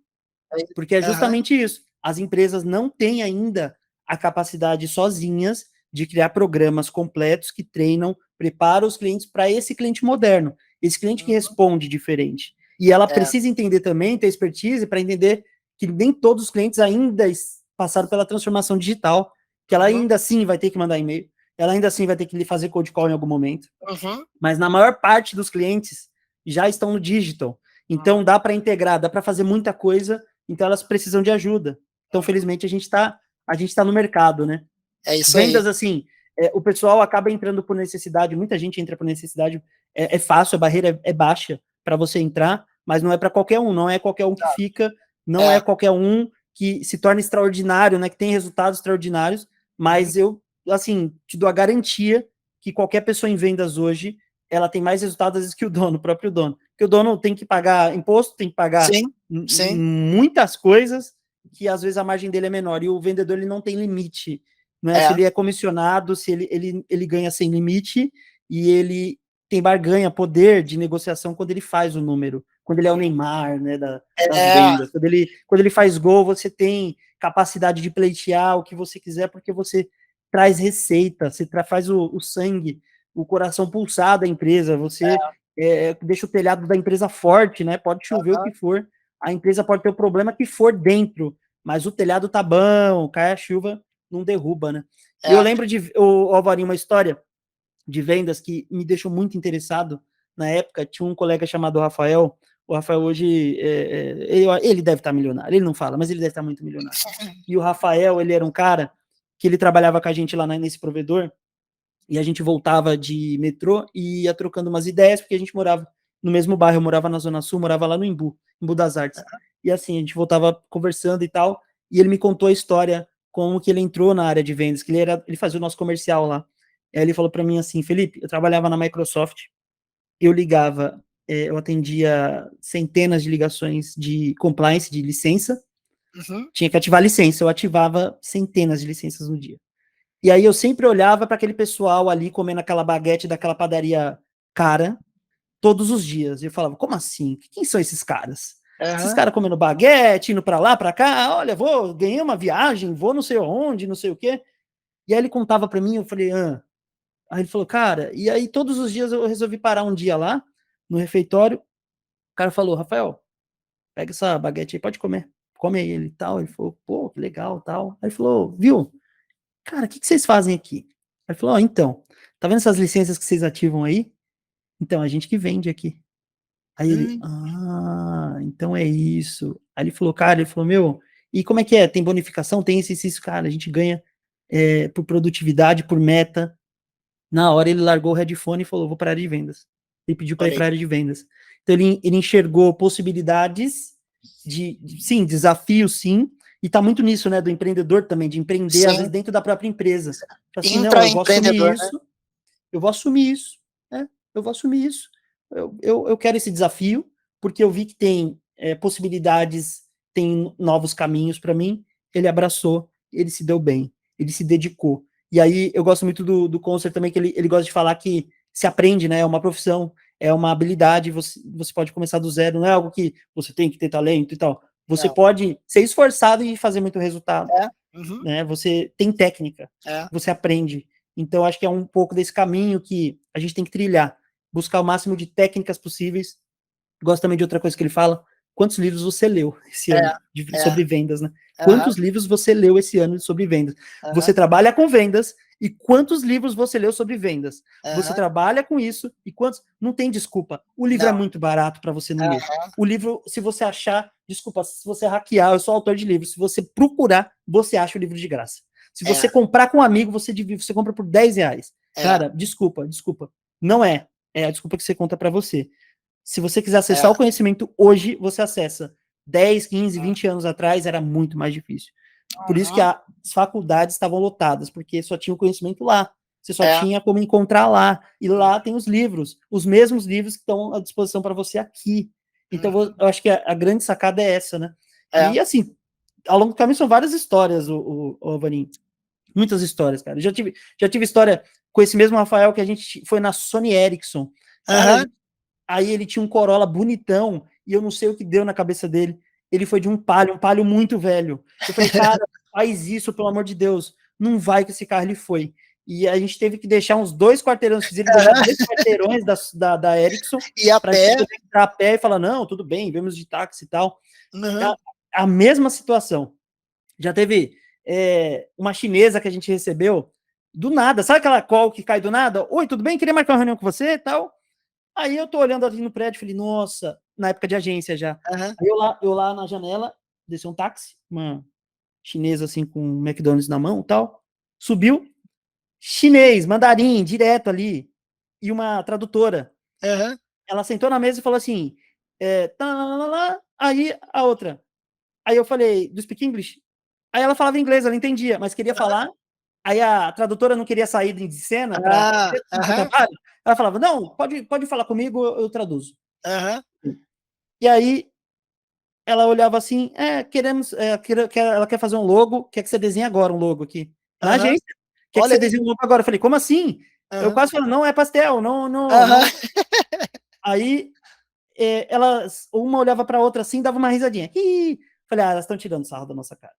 É isso. porque é Aham. justamente isso. As empresas não têm ainda a capacidade sozinhas de criar programas completos que treinam, preparam os clientes para esse cliente moderno, esse cliente que Uhum. responde diferente. E ela É. precisa entender também, ter expertise para entender que nem todos os clientes ainda passaram pela transformação digital, que ela Uhum. ainda assim vai ter que mandar e-mail, ela ainda assim vai ter que fazer cold call em algum momento, Uhum. mas na maior parte dos clientes já estão no digital. Então Uhum. dá para integrar, dá para fazer muita coisa, então elas precisam de ajuda. Então, Uhum. felizmente, a gente tá no mercado, né? É isso aí. Vendas, assim, o pessoal acaba entrando por necessidade, muita gente entra por necessidade, é fácil, a barreira é baixa para você entrar, mas não é para qualquer um, não é qualquer um que fica, não é É. qualquer um que se torna extraordinário, né, que tem resultados extraordinários, Uhum. mas eu, assim, te dou a garantia que qualquer pessoa em vendas hoje, ela tem mais resultados às vezes que o dono, o próprio dono, porque o dono tem que pagar imposto, tem que pagar Sim. Sim. muitas coisas, que às vezes a margem dele é menor, e o vendedor ele não tem limite, né? Se É. ele é comissionado, se ele ganha sem limite e ele tem barganha, poder de negociação quando ele faz o número, quando ele é o Neymar, né, das É. vendas, quando ele faz gol, você tem capacidade de pleitear o que você quiser, porque você traz receita, você faz o sangue, o coração pulsar da empresa, você deixa o telhado da empresa forte, né? Pode chover o Aham. que for, a empresa pode ter o problema que for dentro, mas o telhado tá bom, cai a chuva, não derruba, né? E eu É. lembro o Alvarinho, uma história de vendas que me deixou muito interessado na época. Tinha um colega chamado Rafael. O Rafael hoje, ele deve estar milionário. Ele não fala, mas ele deve estar muito milionário. E o Rafael, ele era um cara que ele trabalhava com a gente lá nesse provedor e a gente voltava de metrô e ia trocando umas ideias, porque a gente morava no mesmo bairro, eu morava na Zona Sul, morava lá no Embu das Artes. E assim, a gente voltava conversando e tal, e ele me contou a história, como que ele entrou na área de vendas, que ele fazia o nosso comercial lá. Aí ele falou para mim assim, Felipe, eu trabalhava na Microsoft, eu ligava, eu atendia centenas de ligações de compliance, de licença, Uhum. tinha que ativar a licença, eu ativava centenas de licenças no dia. E aí eu sempre olhava para aquele pessoal ali comendo aquela baguete daquela padaria cara todos os dias. E eu falava, como assim? Quem são esses caras? Esses Aham. caras comendo baguete, indo para lá, para cá, olha, ganhei uma viagem, vou não sei onde, não sei o quê. E aí ele contava para mim, eu falei, ah. Aí ele falou, cara, e aí todos os dias eu resolvi parar um dia lá, no refeitório. O cara falou, Rafael, pega essa baguete aí, pode comer. come aí ele e tal. Ele falou, pô, que legal, tal. Aí ele falou, viu, cara, o que vocês fazem aqui? Aí ele falou, ó, então, tá vendo essas licenças que vocês ativam aí? Então, a gente que vende aqui. Aí ele, Hum, então é isso. Aí ele falou, cara, ele falou, meu, e como é que é? Tem bonificação? Tem isso, cara, a gente ganha por produtividade, por meta. Na hora ele largou o headphone e falou, vou para a área de vendas. Ele pediu para ir olha aí. para a área de vendas. Então ele enxergou possibilidades sim, desafios sim, e tá muito nisso, né, do empreendedor também, de empreender às vezes Sim, dentro da própria empresa. Assim, não, eu vou assumir intraempreendedor, né? isso, eu vou assumir isso, né? Eu vou assumir isso. Eu quero esse desafio, porque eu vi que tem possibilidades, tem novos caminhos para mim. Ele abraçou, ele se deu bem, ele se dedicou. E aí eu gosto muito do Concert também, que ele gosta de falar que se aprende, né? É uma profissão, é uma habilidade, você pode começar do zero, não é algo que você tem que ter talento e tal. Você Não, pode ser esforçado e fazer muito resultado, é, uhum, né? Você tem técnica, é, você aprende. Então, acho que é um pouco desse caminho que a gente tem que trilhar, buscar o máximo de técnicas possíveis. Gosto também de outra coisa que ele fala: quantos livros você leu esse é, ano é, sobre vendas, né? aham, Quantos livros você leu esse ano sobre vendas? aham, Você trabalha com vendas e quantos livros você leu sobre vendas? Você aham, trabalha com isso e quantos. Não tem desculpa. O livro é não, muito barato para você não ler. aham, O livro, se você achar, desculpa, se você hackear, eu sou autor de livros, se você procurar, você acha o livro de graça. Se é, você comprar com um amigo, você compra por R$ 10. é, Cara, desculpa. Não é. É a desculpa que você conta para você. Se você quiser acessar é, o conhecimento hoje, você acessa. 10, 15, uhum, 20 anos atrás era muito mais difícil. Por isso que uhum, as faculdades estavam lotadas, porque só tinha o conhecimento lá. Você só é, tinha como encontrar lá. E uhum, lá tem os livros, os mesmos livros que estão à disposição para você aqui. Então, uhum, eu acho que a grande sacada é essa, né? é, E assim, ao longo do caminho são várias histórias, o Vanim. Muitas histórias, cara. Já tive história com esse mesmo Rafael que a gente foi na Sony Ericsson. Cara, aham, aí ele tinha um Corolla bonitão e eu não sei o que deu na cabeça dele. Ele foi de um Palio muito velho. Eu falei, cara, faz isso, pelo amor de Deus. Não vai que esse carro ele foi. E a gente teve que deixar uns 2 quarteirões, fiz ele deixar aham, 2 quarteirões da Ericsson e a para a gente pé, poder entrar a pé e falar, não, tudo bem, vemos de táxi e tal. uhum, A mesma situação. Já teve uma chinesa que a gente recebeu do nada. Sabe aquela call que cai do nada? Oi, tudo bem? Queria marcar uma reunião com você e tal. Aí eu tô olhando ali no prédio e falei, nossa, na época de agência já. aham, Aí eu lá na janela, desceu um táxi, uma chinesa assim com um McDonald's na mão e tal. Subiu, chinês, mandarim, direto ali. E uma tradutora. aham, Ela sentou na mesa e falou assim, tá, lá, lá, lá. Aí a outra. Aí eu falei, do speak English? Aí ela falava inglês, ela entendia, mas queria falar. Aí a tradutora não queria sair de cena para ah, fazer o aham, trabalho. Ela falava, não, pode falar comigo, eu traduzo. aham, E aí ela olhava assim, queremos, ela quer fazer um logo, quer que você desenhe agora um logo aqui. Na aham, agência, quer que olha você aí, desenhe um logo agora. Eu falei, como assim? Eu aham, quase falei, não é pastel, não, não, aham, não. Aí elas, uma olhava para a outra assim, dava uma risadinha. Ih! Falei, elas estão tirando sarro da nossa cara.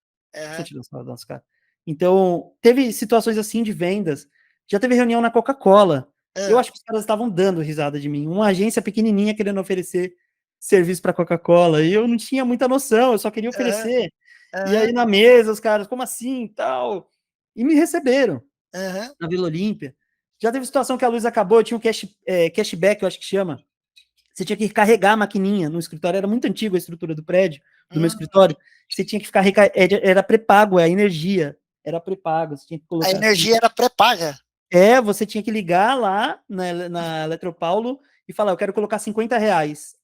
Estão aham, tirando sarro da nossa cara. Então, teve situações assim de vendas. Já teve reunião na Coca-Cola. Eu aham, acho que os caras estavam dando risada de mim. Uma agência pequenininha querendo oferecer serviço para Coca-Cola. E eu não tinha muita noção, eu só queria aham, oferecer. E aham, aí na mesa, os caras, como assim, tal? E me receberam aham, na Vila Olímpia. Já teve situação que a luz acabou, eu tinha um cashback, eu acho que chama. Você tinha que carregar a maquininha no escritório, era muito antigo a estrutura do prédio, do meu hum, escritório. Você tinha que ficar, era pré-pago, a energia era pré-pago, você tinha que a colocar assim. energia era pré-paga. Você tinha que ligar lá na Eletropaulo e falar, eu quero colocar R$ 50.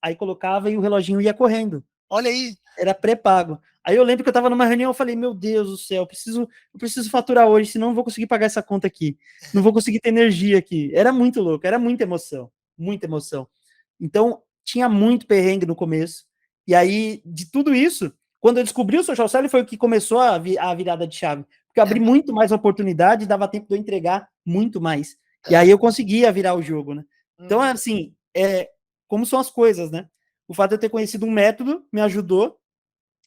Aí colocava e o reloginho ia correndo. Olha aí. Era pré-pago. Aí eu lembro que eu estava numa reunião, eu falei, meu Deus do céu, eu preciso faturar hoje, senão não vou conseguir pagar essa conta aqui. Não vou conseguir ter energia aqui. Era muito louco, era muita emoção. Muita emoção. Então, tinha muito perrengue no começo. E aí, de tudo isso, quando eu descobri o social selling, foi o que começou a virada de chave. Porque eu É, abri muito mais oportunidade, dava tempo de eu entregar muito mais. E é, aí eu conseguia virar o jogo, né? Então, uhum, assim, como são as coisas, né? O fato de eu ter conhecido um método me ajudou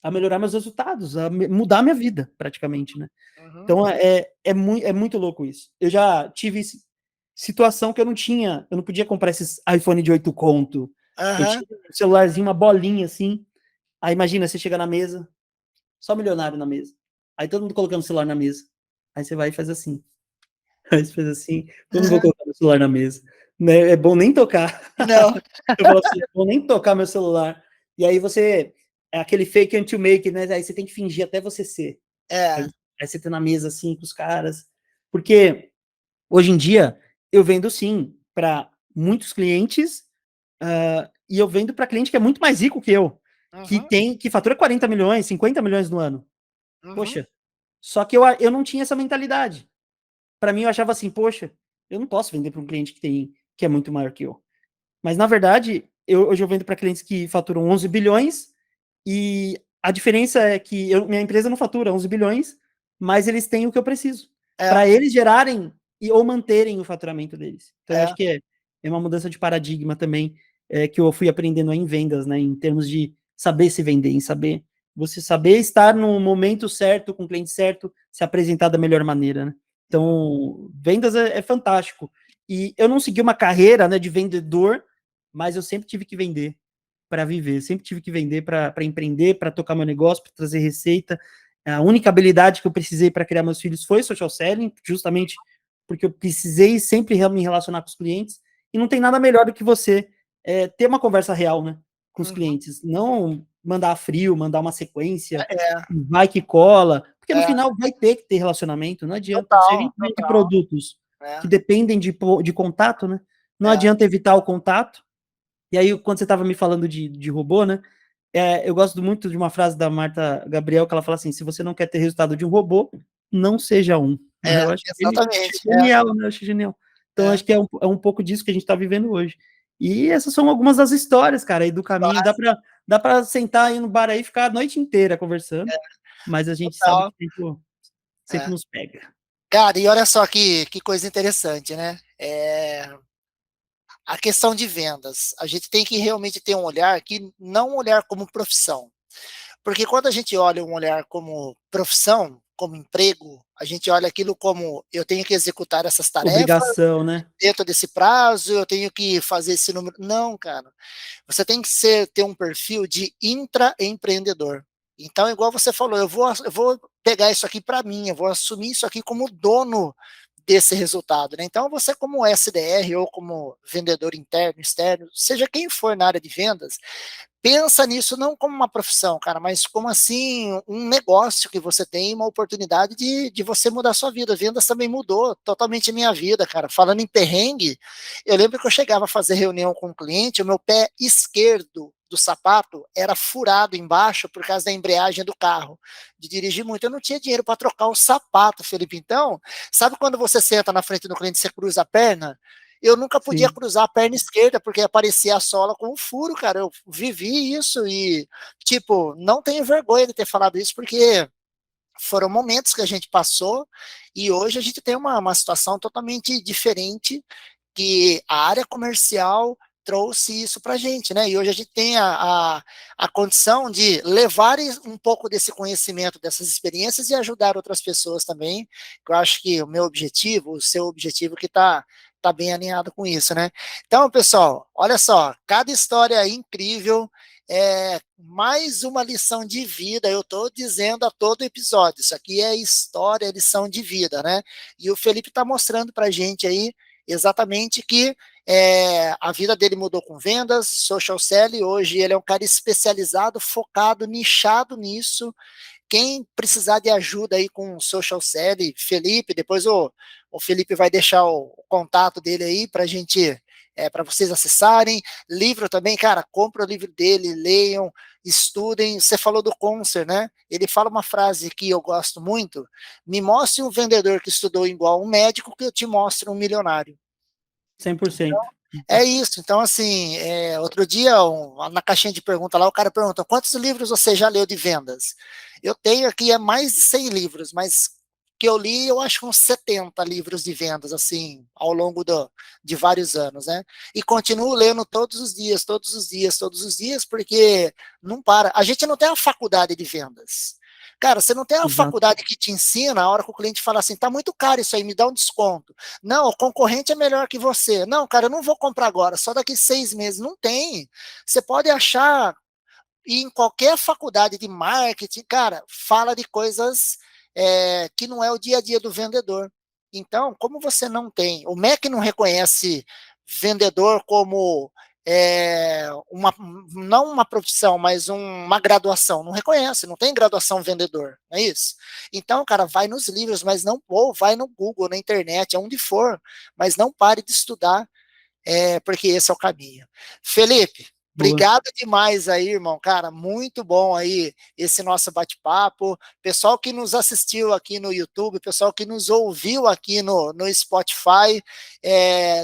a melhorar meus resultados, a mudar minha vida, praticamente, né? uhum, Então, é muito louco isso. Eu já tive situação que eu não podia comprar esses iPhone de 8 conto. Eu aham, tinha um celularzinho, uma bolinha assim. Aí imagina, você chega na mesa, Só milionário na mesa. Aí todo mundo colocando o celular na mesa. Aí você vai e faz assim. Aí você faz assim, eu não vou Uhum. colocar meu celular na mesa. Né? É bom nem tocar. Não. Eu falo assim, é bom nem tocar meu celular. E aí você, é aquele fake until make, né? Aí você tem que fingir até você ser. É. Aí você tá na mesa assim com os caras. Porque hoje em dia eu vendo sim para muitos clientes, e eu vendo para cliente que é muito mais rico que eu, Uhum. que fatura 40 milhões, 50 milhões no ano. Uhum. Poxa, só que eu não tinha essa mentalidade. Para mim eu achava assim, poxa, eu não posso vender para um cliente que é muito maior que eu. Mas na verdade, hoje eu vendo para clientes que faturam 11 bilhões e a diferença é que minha empresa não fatura 11 bilhões, mas eles têm o que eu preciso É. para eles gerarem ou manterem o faturamento deles. Então, eu acho É. que é uma mudança de paradigma também, que eu fui aprendendo em vendas, né, em termos de saber se vender, em saber você saber estar no momento certo, com o cliente certo, se apresentar da melhor maneira, né? Então, vendas é fantástico. E eu não segui uma carreira, né, de vendedor, mas eu sempre tive que vender para viver, sempre tive que vender para empreender, para tocar meu negócio, para trazer receita. A única habilidade que eu precisei para criar meus filhos foi social selling, justamente porque eu precisei sempre me relacionar com os clientes. E não tem nada melhor do que você ter uma conversa real, né, com os Uhum. clientes. Não mandar frio, mandar uma sequência, É. vai que cola, porque no É. final vai ter que ter relacionamento, não adianta. Se a Total, gente vende total. produtos que É. dependem de contato, né, não É. adianta evitar o contato. E aí, quando você estava me falando de robô, né? Eu gosto muito de uma frase da Marta Gabriel, que ela fala assim: se você não quer ter resultado de um robô, não seja um. É. Eu acho Exatamente. É. genial, né? Eu acho genial. Então, É. acho que é um pouco disso que a gente está vivendo hoje. E essas são algumas das histórias, cara, aí do caminho. Dá para sentar aí no bar aí e ficar a noite inteira conversando, mas a gente sabe que Total. o tempo sempre É. nos pega. Cara, e olha só que coisa interessante, né? A questão de vendas. A gente tem que realmente ter um olhar que não um olhar como profissão. Porque quando a gente olha um olhar como profissão, como emprego, a gente olha aquilo como eu tenho que executar essas tarefas Obrigação, né? dentro desse prazo, eu tenho que fazer esse número. Não, cara. Você tem que ter um perfil de intraempreendedor. Então, igual você falou, eu vou pegar isso aqui para mim, eu vou assumir isso aqui como dono desse resultado, né? Então, você como SDR ou como vendedor interno, externo, seja quem for na área de vendas, pensa nisso não como uma profissão, cara, mas como assim um negócio que você tem, uma oportunidade de você mudar a sua vida. Vendas também mudou totalmente a minha vida, cara. Falando em perrengue, eu lembro que eu chegava a fazer reunião com um cliente, o meu pé esquerdo do sapato era furado embaixo por causa da embreagem do carro, de dirigir muito. Eu não tinha dinheiro para trocar o sapato, Felipe. Então, sabe quando você senta na frente do cliente e você cruza a perna? Eu nunca podia Sim, cruzar a perna esquerda, porque aparecia a sola com um furo, cara. Eu vivi isso e, tipo, não tenho vergonha de ter falado isso, porque foram momentos que a gente passou e hoje a gente tem uma situação totalmente diferente que a área comercial trouxe isso para a gente, né? E hoje a gente tem a condição de levar um pouco desse conhecimento, dessas experiências e ajudar outras pessoas também. Eu acho que o meu objetivo, o seu objetivo que tá bem alinhado com isso, né? Então, pessoal, olha só, cada história é incrível, mais uma lição de vida, eu estou dizendo a todo episódio, isso aqui é história, lição de vida, né? E o Felipe está mostrando para a gente aí exatamente que a vida dele mudou com vendas, social selling, hoje ele é um cara especializado, focado, nichado nisso. Quem precisar de ajuda aí com social selling, Felipe, depois o Felipe vai deixar o contato dele aí para gente, para vocês acessarem. Livro também, cara, compra o livro dele, leiam, estudem. Você falou do Concert, né? Ele fala uma frase que eu gosto muito: me mostre um vendedor que estudou igual um médico que eu te mostro um milionário. 100%. É isso. Então, assim, outro dia, na caixinha de pergunta lá, o cara pergunta: quantos livros você já leu de vendas? Eu tenho aqui mais de 100 livros, mas que eu li, eu acho uns 70 livros de vendas, assim, ao longo de vários anos, né? E continuo lendo todos os dias, todos os dias, todos os dias, porque não para. A gente não tem uma faculdade de vendas. Cara, você não tem uma Exato. faculdade que te ensina a hora que o cliente fala assim: tá muito caro isso aí, me dá um desconto. Não, o concorrente é melhor que você. Não, cara, eu não vou comprar agora, só daqui 6 meses. Não tem. Você pode achar e em qualquer faculdade de marketing, cara, fala de coisas que não é o dia a dia do vendedor. Então, como você não tem, o MEC não reconhece vendedor como não uma profissão, mas uma graduação, não reconhece, não tem graduação vendedor, não é isso? Então, cara, vai nos livros, mas não, ou vai no Google, na internet, aonde for, mas não pare de estudar, porque esse é o caminho. Felipe, Boa. obrigado demais aí, irmão, cara, muito bom aí esse nosso bate-papo. Pessoal que nos assistiu aqui no YouTube, pessoal que nos ouviu aqui no Spotify,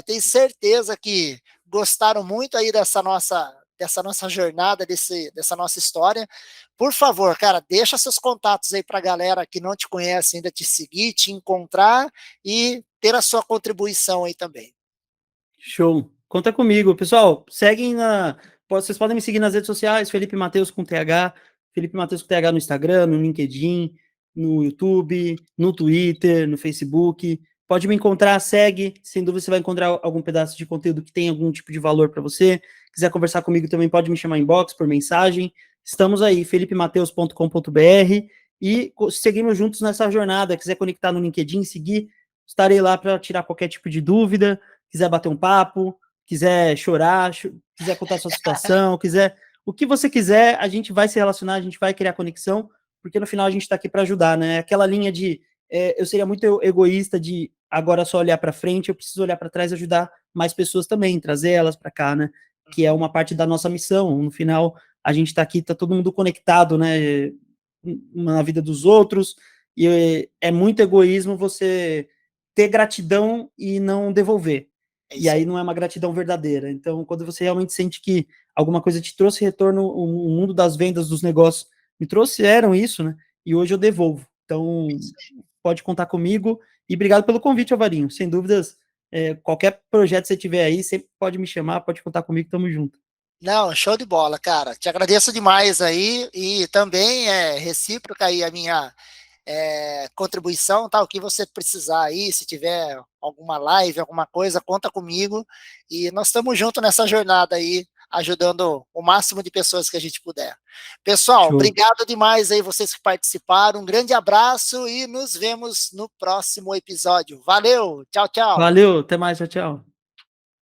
tenho certeza que gostaram muito aí dessa nossa jornada, dessa nossa história. Por favor, cara, deixa seus contatos aí para a galera que não te conhece ainda te seguir, te encontrar e ter a sua contribuição aí também. Show. Conta comigo. Pessoal, vocês podem me seguir nas redes sociais, Felipe Mateus com TH, Felipe Mateus com TH no Instagram, no LinkedIn, no YouTube, no Twitter, no Facebook. Pode me encontrar, segue. Sem dúvida você vai encontrar algum pedaço de conteúdo que tem algum tipo de valor para você. Quiser conversar comigo também, pode me chamar em inbox, por mensagem. Estamos aí, felipemateus.com.br e seguimos juntos nessa jornada. Quiser conectar no LinkedIn, seguir, estarei lá para tirar qualquer tipo de dúvida. Quiser bater um papo, quiser chorar, quiser contar sua situação, quiser o que você quiser, a gente vai se relacionar, a gente vai criar conexão, porque no final a gente está aqui para ajudar, né? Aquela linha de eu seria muito egoísta de agora só olhar para frente, eu preciso olhar para trás e ajudar mais pessoas também, trazer elas para cá, né? Que é uma parte da nossa missão. No final, a gente está aqui, está todo mundo conectado, né? Na vida dos outros, e é muito egoísmo você ter gratidão e não devolver. É E isso aí aí. não é uma gratidão verdadeira. Então, quando você realmente sente que alguma coisa te trouxe retorno, o mundo das vendas, dos negócios, me trouxeram isso, né? E hoje eu devolvo. É Então, isso aí. pode contar comigo. E obrigado pelo convite, Alvarinho. Sem dúvidas, qualquer projeto que você tiver aí, sempre pode me chamar, pode contar comigo, tamo junto. Não, show de bola, cara. Te agradeço demais aí e também é recíproca aí a minha contribuição, tá? O que você precisar aí, se tiver alguma live, alguma coisa, conta comigo e nós estamos juntos nessa jornada aí, ajudando o máximo de pessoas que a gente puder. Pessoal, Show. obrigado demais aí vocês que participaram, um grande abraço e nos vemos no próximo episódio. Valeu, tchau, tchau. Valeu, até mais, tchau, tchau.